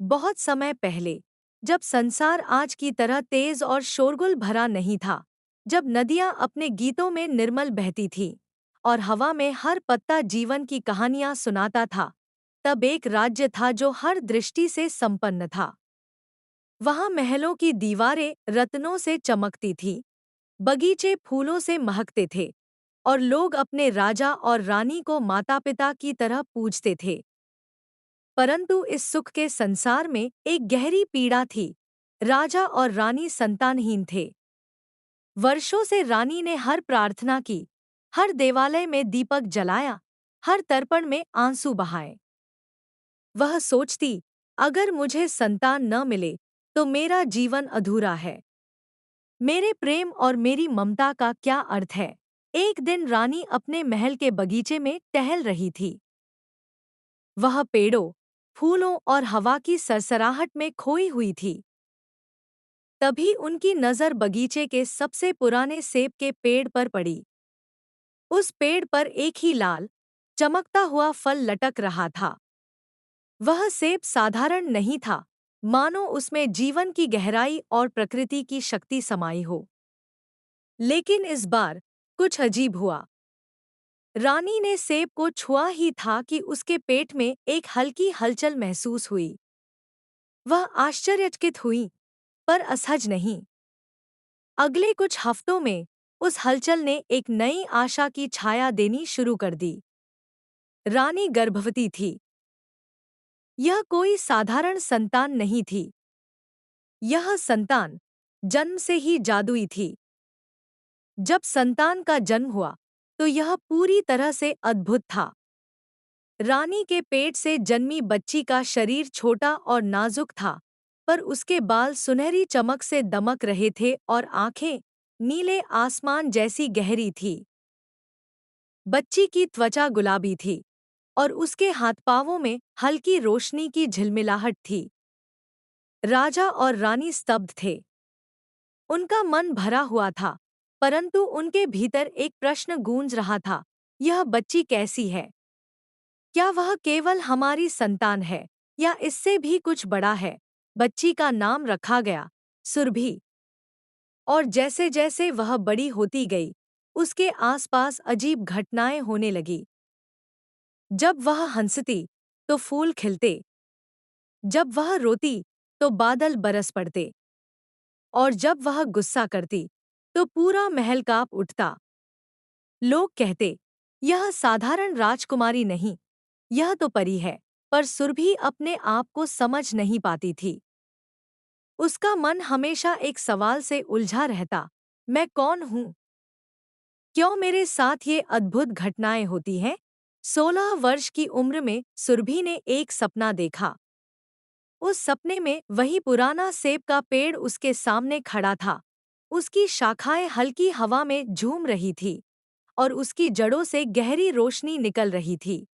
बहुत समय पहले, जब संसार आज की तरह तेज और शोरगुल भरा नहीं था, जब नदियां अपने गीतों में निर्मल बहती थीं और हवा में हर पत्ता जीवन की कहानियां सुनाता था, तब एक राज्य था जो हर दृष्टि से संपन्न था। वहां महलों की दीवारें रत्नों से चमकती थीं, बगीचे फूलों से महकते थे और लोग अपने राजा और रानी को माता-पिता की तरह पूजते थे। परंतु इस सुख के संसार में एक गहरी पीड़ा थी। राजा और रानी संतानहीन थे। वर्षों से रानी ने हर प्रार्थना की, हर देवालय में दीपक जलाया, हर तर्पण में आंसू बहाए। वह सोचती, अगर मुझे संतान न मिले तो मेरा जीवन अधूरा है। मेरे प्रेम और मेरी ममता का क्या अर्थ है। एक दिन रानी अपने महल के बगीचे में टहल रही थी। वह पेड़ों, फूलों और हवा की सरसराहट में खोई हुई थी। तभी उनकी नज़र बगीचे के सबसे पुराने सेब के पेड़ पर पड़ी। उस पेड़ पर एक ही लाल, चमकता हुआ फल लटक रहा था। वह सेब साधारण नहीं था, मानो उसमें जीवन की गहराई और प्रकृति की शक्ति समाई हो। लेकिन इस बार कुछ अजीब हुआ। रानी ने सेब को छुआ ही था कि उसके पेट में एक हल्की हलचल महसूस हुई। वह आश्चर्यचकित हुई, पर असहज नहीं। अगले कुछ हफ्तों में उस हलचल ने एक नई आशा की छाया देनी शुरू कर दी। रानी गर्भवती थी। यह कोई साधारण संतान नहीं थी। यह संतान जन्म से ही जादुई थी। जब संतान का जन्म हुआ, तो यह पूरी तरह से अद्भुत था। रानी के पेट से जन्मी बच्ची का शरीर छोटा और नाजुक था, पर उसके बाल सुनहरी चमक से दमक रहे थे और आंखें नीले आसमान जैसी गहरी थी। बच्ची की त्वचा गुलाबी थी और उसके हाथ-पांवों में हल्की रोशनी की झिलमिलाहट थी। राजा और रानी स्तब्ध थे। उनका मन भरा हुआ था, परंतु उनके भीतर एक प्रश्न गूंज रहा था, यह बच्ची कैसी है? क्या वह केवल हमारी संतान है या इससे भी कुछ बड़ा है? बच्ची का नाम रखा गया सुरभि। और जैसे जैसे वह बड़ी होती गई, उसके आसपास अजीब घटनाएं होने लगी। जब वह हंसती तो फूल खिलते, जब वह रोती तो बादल बरस पड़ते, और जब वह गुस्सा करती तो पूरा महल कांप उठता। लोग कहते, यह साधारण राजकुमारी नहीं, यह तो परी है। पर सुरभि अपने आप को समझ नहीं पाती थी। उसका मन हमेशा एक सवाल से उलझा रहता, मैं कौन हूँ? क्यों मेरे साथ ये अद्भुत घटनाएं होती हैं? 16 वर्ष की उम्र में सुरभि ने एक सपना देखा। उस सपने में वही पुराना सेब का पेड़ उसके सामने खड़ा था। उसकी शाखाएं हल्की हवा में झूम रही थी और उसकी जड़ों से गहरी रोशनी निकल रही थी।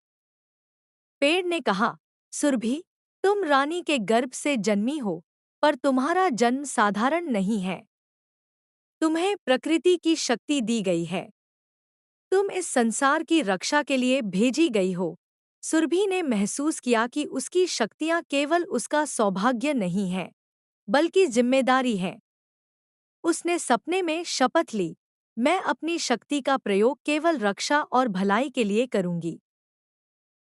पेड़ ने कहा, सुरभि, तुम रानी के गर्भ से जन्मी हो, पर तुम्हारा जन्म साधारण नहीं है। तुम्हें प्रकृति की शक्ति दी गई है। तुम इस संसार की रक्षा के लिए भेजी गई हो। सुरभि ने महसूस किया कि उसकी शक्तियां केवल उसका सौभाग्य नहीं है, बल्कि जिम्मेदारी है। उसने सपने में शपथ ली, मैं अपनी शक्ति का प्रयोग केवल रक्षा और भलाई के लिए करूंगी।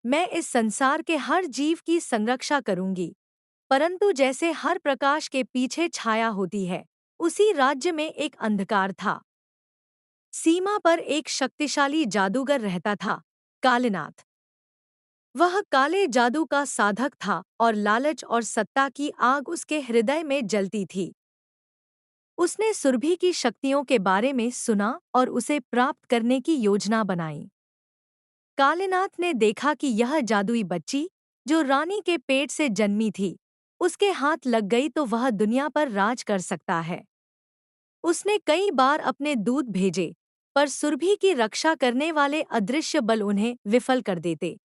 मैं इस संसार के हर जीव की संरक्षा करूंगी। परंतु जैसे हर प्रकाश के पीछे छाया होती है, उसी राज्य में एक अंधकार था। सीमा पर एक शक्तिशाली जादूगर रहता था, कालीनाथ। वह काले जादू का साधक था और लालच और सत्ता की आग उसके हृदय में जलती थी। उसने सुरभि की शक्तियों के बारे में सुना और उसे प्राप्त करने की योजना बनाई। कालीनाथ ने देखा कि यह जादुई बच्ची, जो रानी के पेट से जन्मी थी, उसके हाथ लग गई तो वह दुनिया पर राज कर सकता है। उसने कई बार अपने दूत भेजे, पर सुरभि की रक्षा करने वाले अदृश्य बल उन्हें विफल कर देते।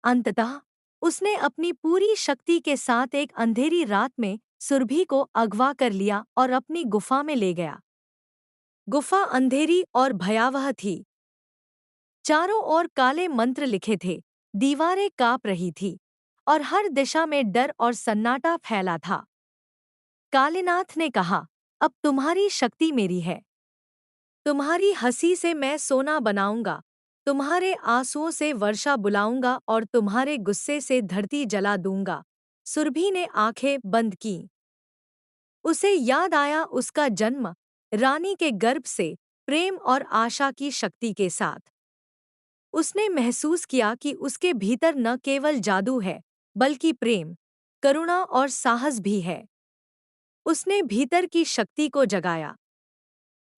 अंततः उसने अपनी पूरी शक्ति के साथ एक अंधेरी रात में सुरभि को अगवा कर लिया और अपनी गुफा में ले गया। गुफा अंधेरी और भयावह थी। चारों ओर काले मंत्र लिखे थे, दीवारें कांप रही थी और हर दिशा में डर और सन्नाटा फैला था। कालीनाथ ने कहा, अब तुम्हारी शक्ति मेरी है। तुम्हारी हंसी से मैं सोना बनाऊंगा, तुम्हारे आंसुओं से वर्षा बुलाऊंगा और तुम्हारे गुस्से से धरती जला दूंगा। सुरभि ने आंखें बंद की। उसे याद आया उसका जन्म रानी के गर्भ से, प्रेम और आशा की शक्ति के साथ। उसने महसूस किया कि उसके भीतर न केवल जादू है, बल्कि प्रेम, करुणा और साहस भी है। उसने भीतर की शक्ति को जगाया।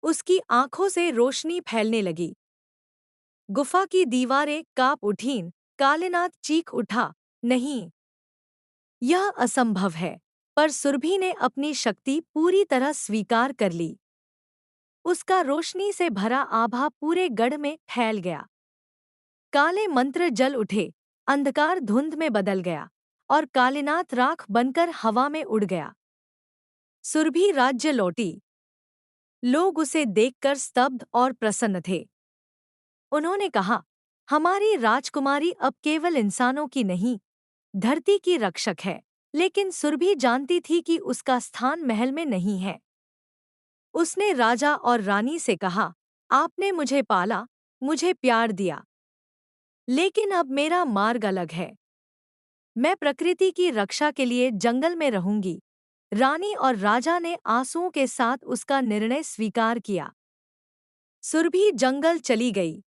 उसकी आंखों से रोशनी फैलने लगी। गुफा की दीवारें कांप उठीं। कालीनाथ चीख उठा, नहीं, यह असंभव है। पर सुरभि ने अपनी शक्ति पूरी तरह स्वीकार कर ली। उसका रोशनी से भरा आभा पूरे गढ़ में फैल गया। काले मंत्र जल उठे, अंधकार धुंध में बदल गया और कालीनाथ राख बनकर हवा में उड़ गया। सुरभि राज्य लौटी। लोग उसे देखकर स्तब्ध और प्रसन्न थे। उन्होंने कहा, हमारी राजकुमारी अब केवल इंसानों की नहीं, धरती की रक्षक है। लेकिन सुरभि जानती थी कि उसका स्थान महल में नहीं है। उसने राजा और रानी से कहा, आपने मुझे पाला, मुझे प्यार दिया, लेकिन अब मेरा मार्ग अलग है। मैं प्रकृति की रक्षा के लिए जंगल में रहूंगी। रानी और राजा ने आंसुओं के साथ उसका निर्णय स्वीकार किया। सुरभि जंगल चली गई।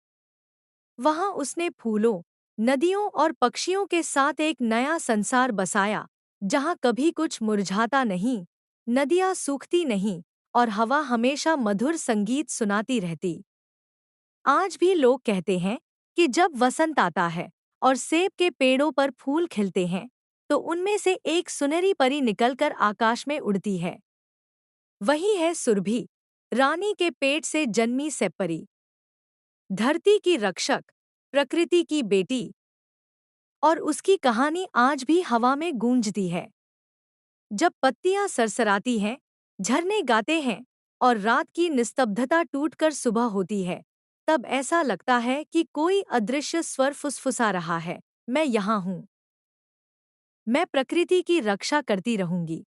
वहां उसने फूलों, नदियों और पक्षियों के साथ एक नया संसार बसाया, जहां कभी कुछ मुरझाता नहीं, नदियां सूखती नहीं और हवा हमेशा मधुर संगीत सुनाती रहती। आज भी लोग कहते हैं कि जब वसंत आता है और सेब के पेड़ों पर फूल खिलते हैं, तो उनमें से एक सुनहरी परी निकलकर आकाश में उड़ती है। वही है सुरभि, रानी के पेट से जन्मी से परी, धरती की रक्षक, प्रकृति की बेटी। और उसकी कहानी आज भी हवा में गूंजती है। जब पत्तियां सरसराती हैं, झरने गाते हैं और रात की निस्तब्धता टूटकर सुबह होती है, तब ऐसा लगता है कि कोई अदृश्य स्वर फुसफुसा रहा है, मैं यहाँ हूँ। मैं प्रकृति की रक्षा करती रहूंगी।